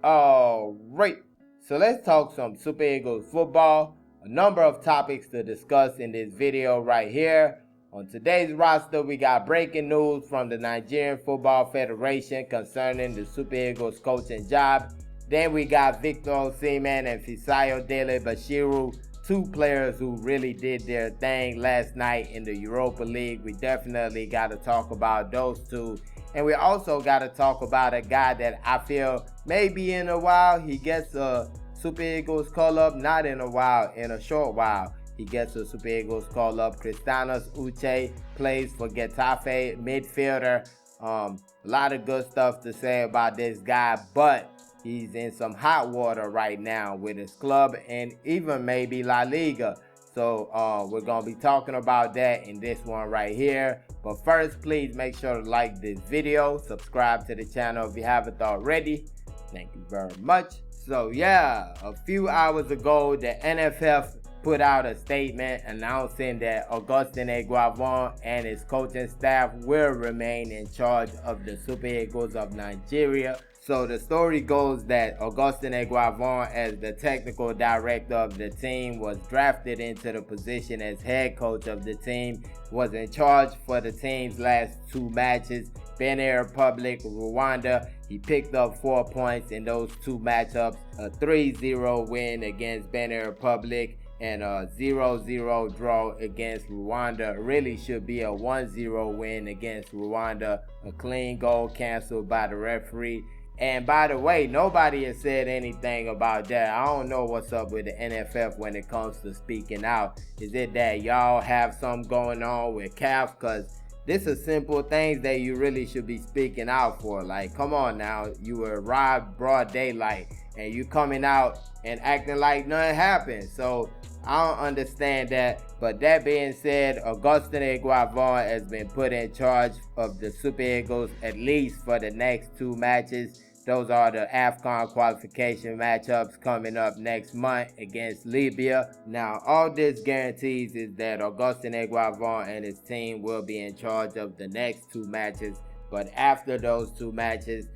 Alright, so let's talk some Super Eagles football. A number of topics to discuss in this video right here. On today's roster, we got breaking news from the Nigerian Football Federation concerning the Super Eagles coaching job. Then we got Victor Osimhen and Fisayo Dele-Bashiru, two players who really did their thing last night in the Europa League. We definitely got to talk about those two. And we also got to talk about a guy that I feel maybe in a while he gets a Super Eagles call-up, not in a while, in a short while. He gets a Super Eagles call-up. Christanus Uche plays for Getafe, midfielder. A lot of good stuff to say about this guy, but he's in some hot water right now with his club and even maybe La Liga. So we're going to be talking about that in this one right here. But first, please make sure to like this video, subscribe to the channel if you haven't already. Thank you very much. So yeah, a few hours ago, the NFF put out a statement announcing that Augustine Eguavoen and his coaching staff will remain in charge of the Super Eagles of Nigeria. So the story goes that Augustine Eguavoen, as the technical director of the team, was drafted into the position as head coach of the team, was in charge for the team's last two matches. Benin Republic, Rwanda, he picked up 4 points in those two matchups, a 3-0 win against Benin Republic and a 0-0 draw against Rwanda. Really should be a 1-0 win against Rwanda, a clean goal canceled by the referee. And by the way, nobody has said anything about that. I don't know what's up with the NFF when it comes to speaking out. Is it that y'all have something going on with CAF? Because this is simple things that you really should be speaking out for. Like, come on now, you were robbed broad daylight and you coming out and acting like nothing happened. So I don't understand that. But that being said, Augustine Eguavoen has been put in charge of the Super Eagles at least for the next two matches. Those are the AFCON qualification matchups coming up next month against Libya. Now, all this guarantees is that Augustine Eguavoen and his team will be in charge of the next two matches. But after those two matches,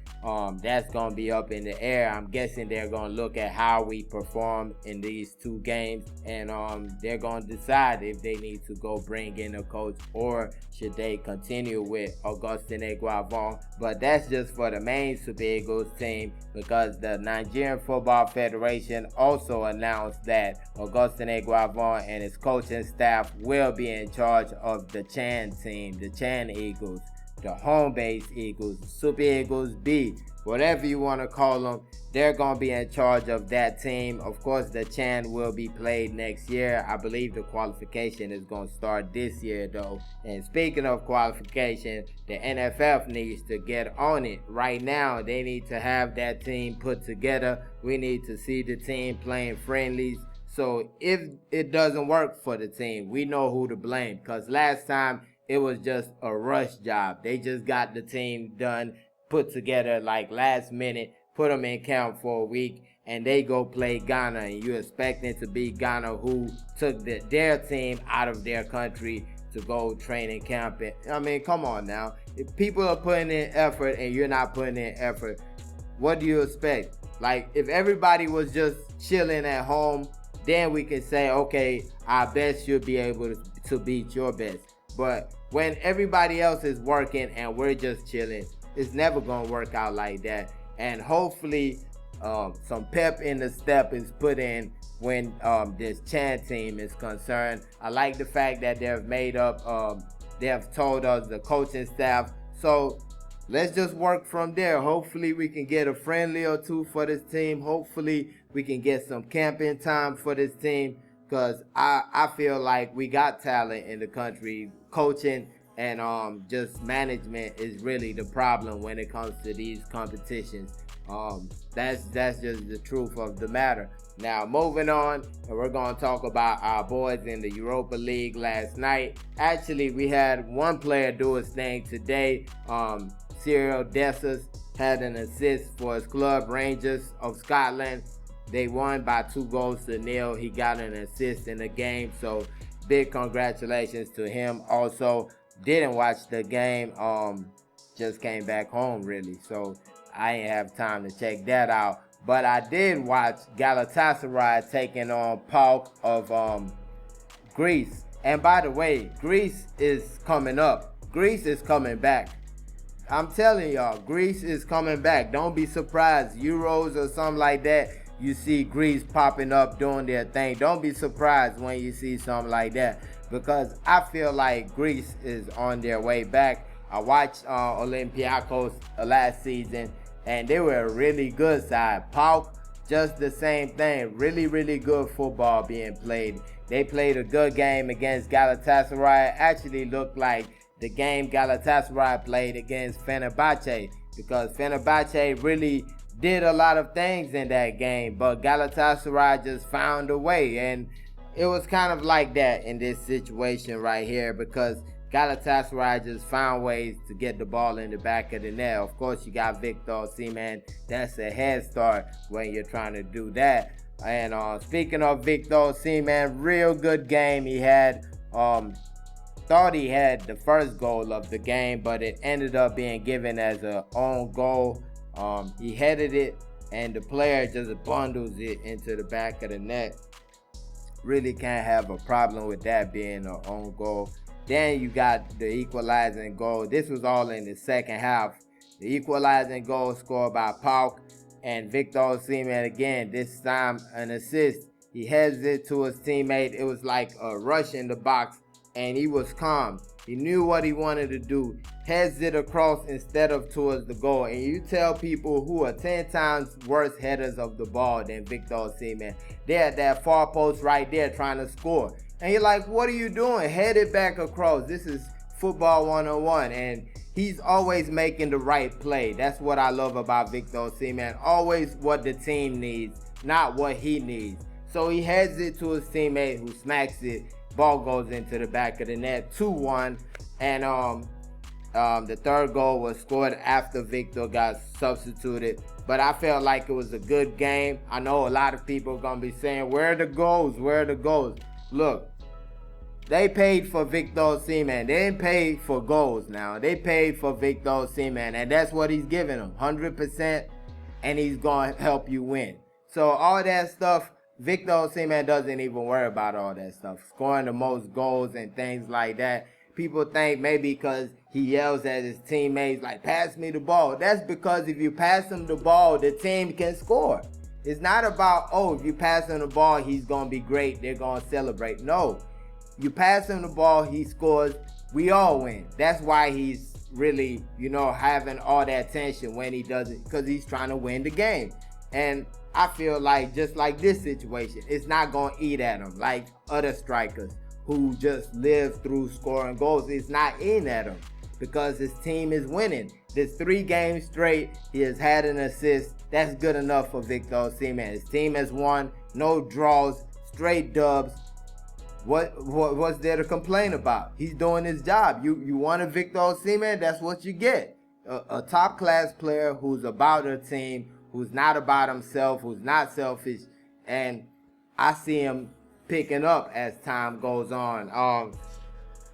that's going to be up in the air. I'm guessing they're going to look at how we perform in these two games, and they're going to decide if they need to go bring in a coach or should they continue with Augustine Eguavoen. But that's just for the main Super Eagles team, because the Nigerian Football Federation also announced that Augustine Eguavoen and his coaching staff will be in charge of the Chan team, the Chan Eagles, the home base Eagles, Super Eagles B, whatever you want to call them. They're going to be in charge of that team. Of course, the Chan will be played next year. I believe the qualification is going to start this year though. And speaking of qualification, the NFF needs to get on it. Right now, they need to have that team put together. We need to see the team playing friendlies. So if it doesn't work for the team, we know who to blame. Because last time, it was just a rush job. They just got the team done, put together like last minute, put them in camp for a week, and they go play Ghana. And you expecting to be Ghana, who took their team out of their country to go training camp. I mean, come on now. If people are putting in effort and you're not putting in effort, what do you expect? Like, if everybody was just chilling at home, then we can say, okay, our best should be able to beat your best. But when everybody else is working and we're just chilling, it's never going to work out like that. And hopefully some pep in the step is put in when this Chan team is concerned. I like the fact that they've made up, they have told us the coaching staff. So let's just work from there. Hopefully we can get a friendly or two for this team. Hopefully we can get some camping time for this team. Because I feel like we got talent in the country. Coaching and just management is really the problem when it comes to these competitions. That's just the truth of the matter. Now, moving on, we're going to talk about our boys in the Europa League last night. Actually, we had one player do his thing today. Cyril Dessers had an assist for his club, Rangers of Scotland. They won by 2-0. He got an assist in the game, so big congratulations to him. Also, didn't watch the game, just came back home really, so I didn't have time to check that out. But I did watch Galatasaray taking on PAOK of Greece. And by the way, Greece is coming up. Greece is coming back. I'm telling y'all, Greece is coming back. Don't be surprised. Euros or something like that, you see Greece popping up doing their thing. Don't be surprised when you see something like that, because I feel like Greece is on their way back. I watched Olympiacos last season, and they were a really good side. PAOK, just the same thing. Really, really good football being played. They played a good game against Galatasaray. Actually looked like the game Galatasaray played against Fenerbahce, because Fenerbahce really did a lot of things in that game, but Galatasaray just found a way. And it was kind of like that in this situation right here, because Galatasaray just found ways to get the ball in the back of the net. Of course, you got Victor Osimhen. That's a head start when you're trying to do that. And speaking of Victor Osimhen, real good game he had. Thought he had the first goal of the game, but it ended up being given as an own goal. He headed it, and the player just bundles it into the back of the net. Really can't have a problem with that being an own goal. Then you got the equalizing goal. This was all in the second half. The equalizing goal scored by PAOK, and Victor Osimhen again, this time an assist. He heads it to his teammate. It was like a rush in the box, and he was calm. He knew what he wanted to do. Heads it across instead of towards the goal. And you tell people who are 10 times worse headers of the ball than Victor Osimhen, they're at that far post right there trying to score. And you're like, what are you doing? Head it back across. This is football 101. And he's always making the right play. That's what I love about Victor Osimhen. Always what the team needs, not what he needs. So he heads it to his teammate, who smacks it. Ball goes into the back of the net, 2-1. And the third goal was scored after Victor got substituted. But I felt like it was a good game. I know a lot of people are going to be saying, where are the goals? Where are the goals? Look, they paid for Victor Osimhen. They didn't pay for goals now. They paid for Victor Osimhen, and that's what he's giving them, 100%, and he's going to help you win. So all that stuff, Victor Osimhen doesn't even worry about all that stuff. Scoring the most goals and things like that. People think maybe because he yells at his teammates like, pass me the ball. That's because if you pass him the ball, the team can score. It's not about, oh, if you pass him the ball, he's going to be great. They're going to celebrate. No. You pass him the ball, he scores. We all win. That's why he's really, having all that tension when he does it, because he's trying to win the game. And I feel like just like this situation, it's not going to eat at him like other strikers who just live through scoring goals. It's not eating at him because his team is winning. This 3 games straight, he has had an assist. That's good enough for Victor Osimhen. His team has won, no draws, straight dubs. What's there to complain about? He's doing his job. You want a Victor Osimhen, that's what you get. A top-class player who's about a team, who's not about himself, who's not selfish, and I see him picking up as time goes on.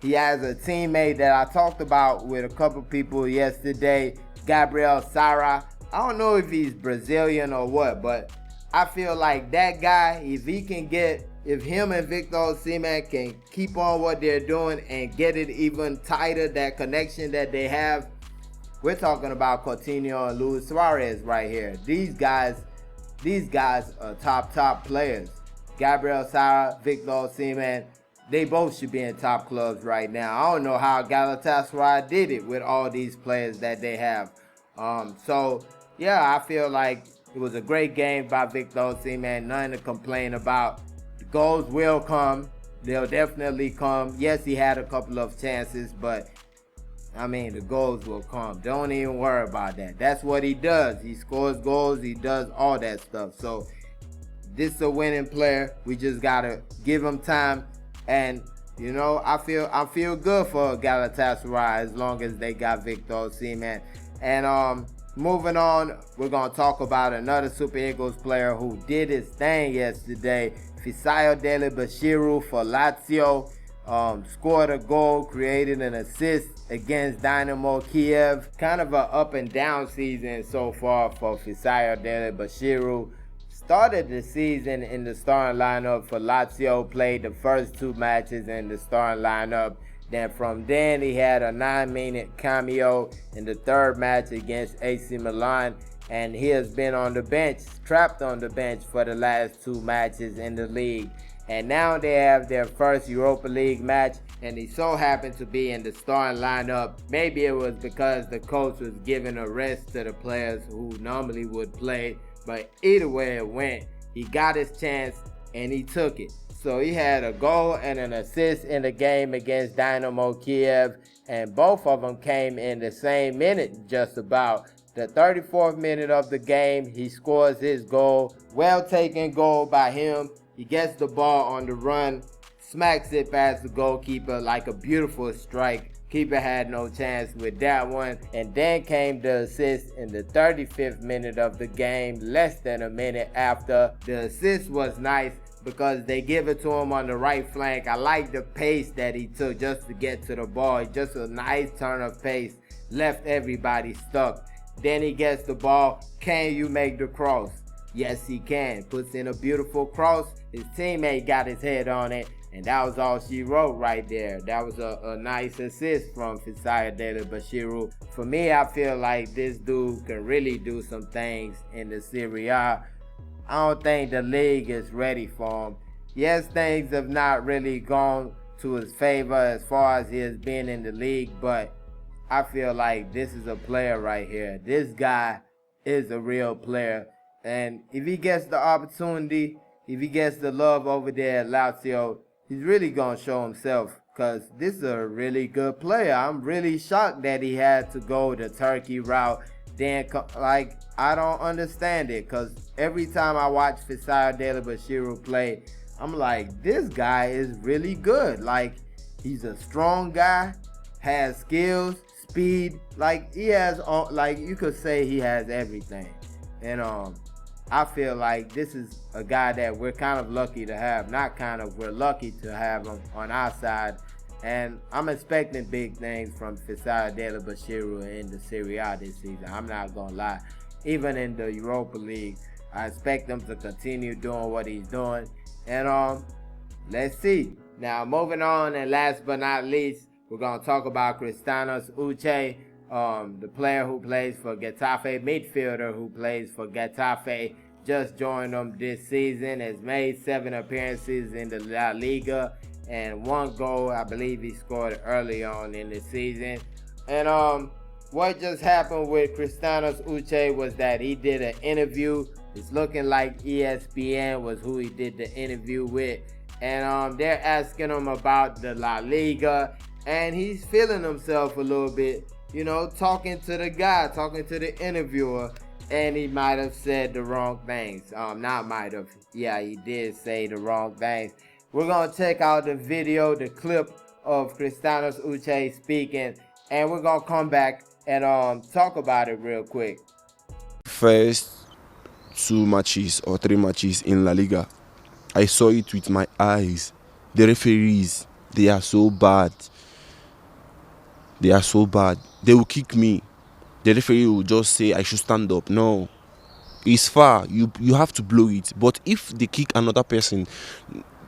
He has a teammate that I talked about with a couple people yesterday, Gabriel Sara. I don't know if he's Brazilian or what, but I feel like that guy, if him and Victor Osimhen can keep on what they're doing and get it even tighter, that connection that they have, we're talking about Coutinho and Luis Suarez right here. These guys are top players. Gabriel Sara, Victor Osimhen, they both should be in top clubs right now. I don't know how Galatasaray did it with all these players that they have. So, yeah, I feel like it was a great game by Victor Osimhen. Nothing to complain about. The goals will come. They'll definitely come. Yes, he had a couple of chances, but the goals will come. Don't even worry about that. That's what he does. He scores goals. He does all that stuff. So this is a winning player. We just gotta give him time. And I feel good for Galatasaray as long as they got Victor Osimhen. And moving on, we're gonna talk about another Super Eagles player who did his thing yesterday. Fisayo Dele-Bashiru for Lazio. scored a goal, created an assist against Dynamo Kiev. Kind of an up and down season so far for Fisayo Dele-Bashiru. Started the season in the starting lineup for Lazio, played the first 2 matches in the starting lineup. Then from then he had a 9-minute cameo in the 3rd match against AC Milan, and he has been on the bench, trapped on the bench for the last 2 matches in the league. And now they have their first Europa League match, and he so happened to be in the starting lineup. Maybe it was because the coach was giving a rest to the players who normally would play, but either way it went, he got his chance and he took it. So he had a goal and an assist in the game against Dynamo Kiev, and both of them came in the same minute just about. The 34th minute of the game, he scores his goal. Well taken goal by him. He gets the ball on the run, smacks it past the goalkeeper like a beautiful strike. Keeper had no chance with that one. And then came the assist in the 35th minute of the game, less than a minute after. The assist was nice because they give it to him on the right flank. I like the pace that he took just to get to the ball. Just a nice turn of pace, left everybody stuck. Then he gets the ball. Can you make the cross? Yes, he can. Puts in a beautiful cross. His teammate got his head on it, and that was all she wrote right there. That was a nice assist from Fisayo Dele-Bashiru. For me, I feel like this dude can really do some things in the Serie A. I don't think the league is ready for him. Yes, things have not really gone to his favor as far as he has been in the league, but I feel like this is a player right here. This guy is a real player. And if he gets the opportunity, if he gets the love over there at Lazio, he's really going to show himself, because this is a really good player. I'm really shocked that he had to go the Turkey route. Then, I don't understand it, because every time I watch Fisayo Dele-Bashiru play, I'm like, this guy is really good. Like, he's a strong guy, has skills, speed. Like, he has, you could say he has everything. And I feel like this is a guy that we're kind of lucky to have. Not kind of, we're lucky to have him on our side. And I'm expecting big things from Fisayo Dele-Bashiru in the Serie A this season. I'm not going to lie. Even in the Europa League, I expect him to continue doing what he's doing. And let's see. Now, moving on, and last but not least, we're going to talk about Christanus Uche, the player who plays for Getafe, midfielder who plays for Getafe, just joined them this season, has made 7 appearances in the La Liga and 1 goal. I believe he scored early on in the season. And what just happened with Christanus Uche was that he did an interview. It's looking like ESPN was who he did the interview with. And they're asking him about the La Liga, and he's feeling himself a little bit, you know, talking to the guy, talking to the interviewer, and he might have said the wrong things. Not might have. Yeah, he did say the wrong things. We're going to check out the video, the clip of Christanus Uche speaking, and we're going to come back and talk about it real quick. First 2 matches or 3 matches in La Liga, I saw it with my eyes. The referees, they are so bad. They are so bad. They will kick me. The referee will just say I should stand up. No, it's far. You have to blow it. But if they kick another person,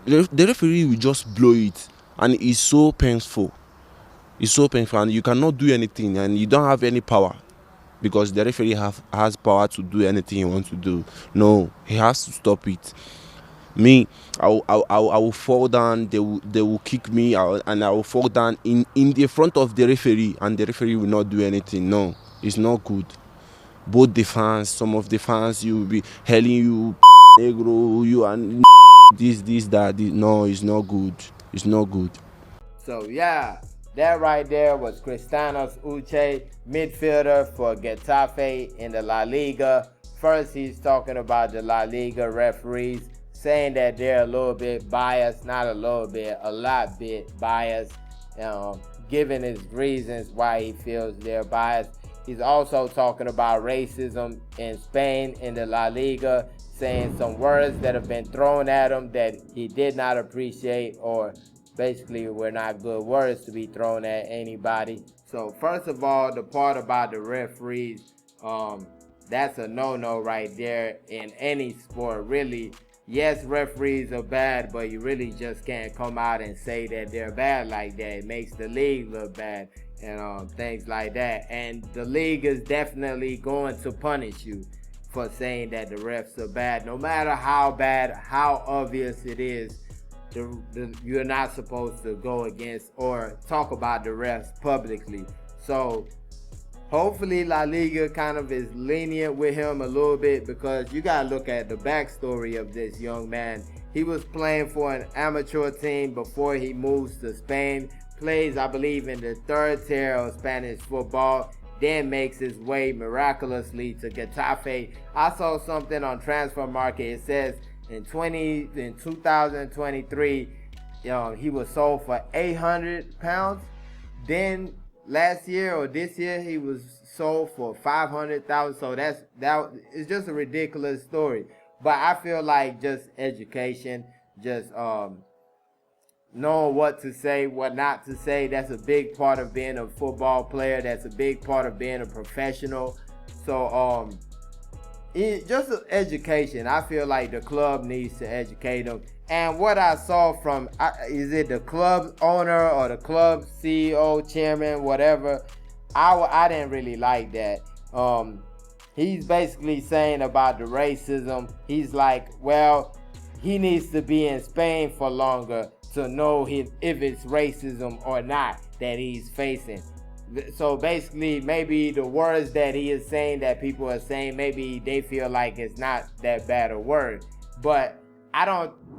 the referee will just blow it, and it's so painful. It's so painful, and you cannot do anything, and you don't have any power, because the referee has power to do anything he wants to do. No, he has to stop it. Me, I will fall down. They will kick me, and I will fall down in the front of the referee, and the referee will not do anything. No, it's not good. Both the fans, some of the fans, you will be hailing you, negro, you and this, that. No, it's not good. It's not good. So yeah, that right there was Christanus Uche, midfielder for Getafe in the La Liga. First, he's talking about the La Liga referees, saying that they're a little bit biased, not a little bit, a lot bit biased, giving his reasons why he feels they're biased. He's also talking about racism in Spain in the La Liga, saying some words that have been thrown at him that he did not appreciate, or basically were not good words to be thrown at anybody. So first of all, the part about the referees, that's a no-no right there in any sport, really. Yes, referees are bad, but you really just can't come out and say that they're bad like that. It makes the league look bad and things like that. And the league is definitely going to punish you for saying that the refs are bad. No matter how bad, how obvious it is, you're not supposed to go against or talk about the refs publicly. So hopefully La Liga kind of is lenient with him a little bit, because you got to look at the backstory of this young man. He was playing for an amateur team before he moves to Spain, plays, I believe, in the third tier of Spanish football, then makes his way miraculously to Getafe. I saw something on Transfer Market. It says in 2023, he was sold for £800. Then last year or this year, he was sold for $500,000. So that is just a ridiculous story. But I feel like just education, just knowing what to say, what not to say, that's a big part of being a football player. That's a big part of being a professional. So just education. I feel like the club needs to educate them. And what I saw from, is it the club owner or the club CEO, chairman, whatever, I didn't really like that. He's basically saying about the racism, he's like, well, he needs to be in Spain for longer to know if it's racism or not that he's facing. So basically, maybe the words that he is saying, that people are saying, maybe they feel like it's not that bad a word. But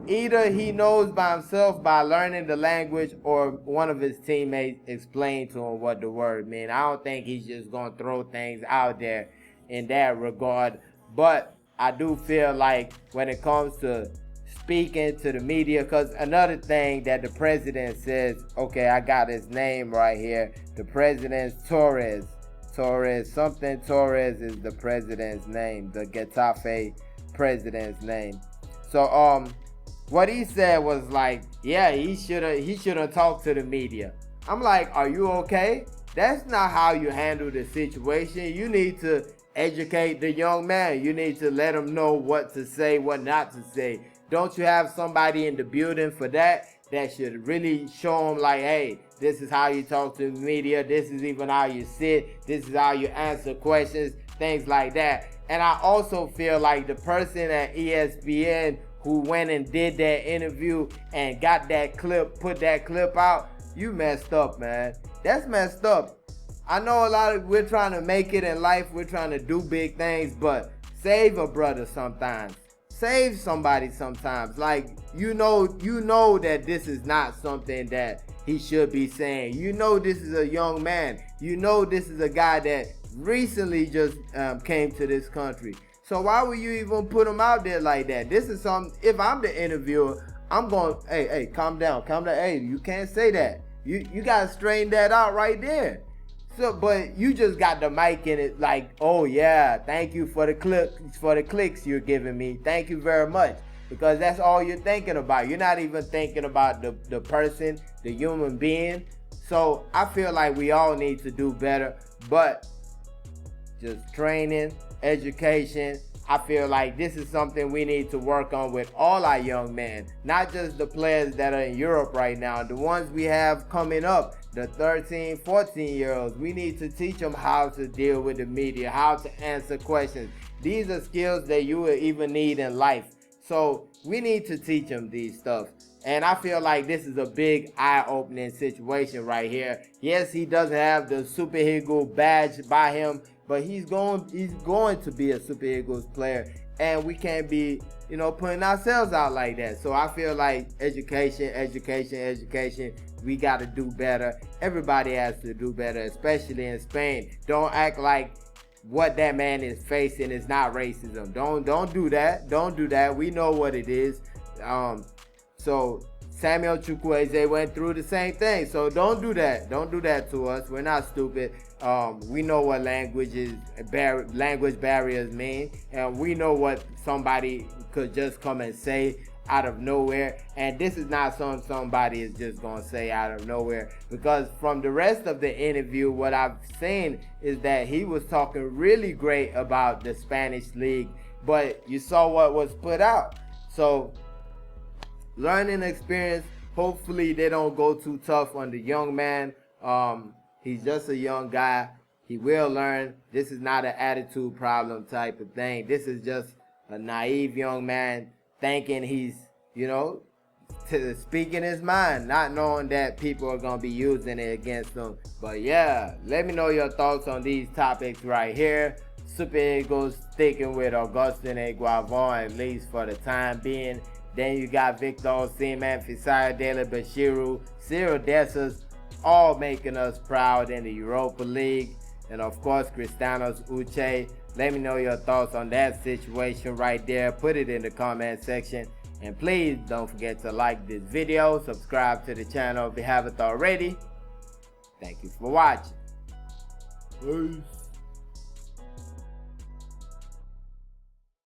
either he knows by himself by learning the language, or one of his teammates explained to him what the word means. I don't think he's just going to throw things out there in that regard. But I do feel like when it comes to speaking to the media, because another thing that the president says, okay, I got his name right here. The president's Torres is the president's name, the Getafe president's name. So what he said was like, yeah, he should have talked to the media. I'm like, are you okay? That's not how you handle the situation. You need to educate the young man. You need to let him know what to say, what not to say. Don't you have somebody in the building for that should really show him like, hey, this is how you talk to the media. This is even how you sit. This is how you answer questions, things like that. And I also feel like the person at ESPN who went and did that interview and got that clip, put that clip out, you messed up, man. That's messed up. I know we're trying to make it in life. We're trying to do big things, but save a brother sometimes. Save somebody sometimes. Like, you know that this is not something that he should be saying. You know this is a young man. You know this is a guy that recently just came to this country. So why would you even put him out there like that? This is something, if I'm the interviewer, I'm going, hey, calm down. Hey, you can't say that. You got to straighten that out right there. So, but you just got the mic in it like, oh yeah, thank you for the clicks you're giving me. Thank you very much. Because that's all you're thinking about. You're not even thinking about the person, the human being. So I feel like we all need to do better. But just training, education, I feel like this is something we need to work on with all our young men. Not just the players that are in Europe right now. The ones we have coming up, the 13, 14-year-olds. We need to teach them how to deal with the media, how to answer questions. These are skills that you will even need in life. So we need to teach them these stuff. And I feel like this is a big eye-opening situation right here. Yes, he doesn't have the Super Eagles badge by him, but he's going to be a Super Eagles player. And we can't be, putting ourselves out like that. So I feel like education. We got to do better. Everybody has to do better, especially in Spain. Don't act like what that man is facing is not racism. Don't do that. Don't do that. We know what it is. So Samuel Chukwueze went through the same thing. So don't do that. Don't do that to us. We're not stupid. We know what language barriers mean, and we know what somebody could just come and say out of nowhere. And this is not something somebody is just gonna say out of nowhere, because from the rest of the interview, what I've seen is that he was talking really great about the Spanish league, but you saw what was put out. So learning experience, hopefully they don't go too tough on the young man. He's just a young guy. He will learn. This is not an attitude problem type of thing. This is just a naive young man thinking he's, speaking his mind, not knowing that people are going to be using it against him. But yeah, let me know your thoughts on these topics right here. Super Eagles sticking with Augustine Eguavoen, at least for the time being. Then you got Victor Osimhen, Fisayo Dele-Bashiru, Cyril Dessers, all making us proud in the Europa League. And of course, Christanus Uche. Let me know your thoughts on that situation right there. Put it in the comment section. And please don't forget to like this video, subscribe to the channel if you haven't already. Thank you for watching. Peace.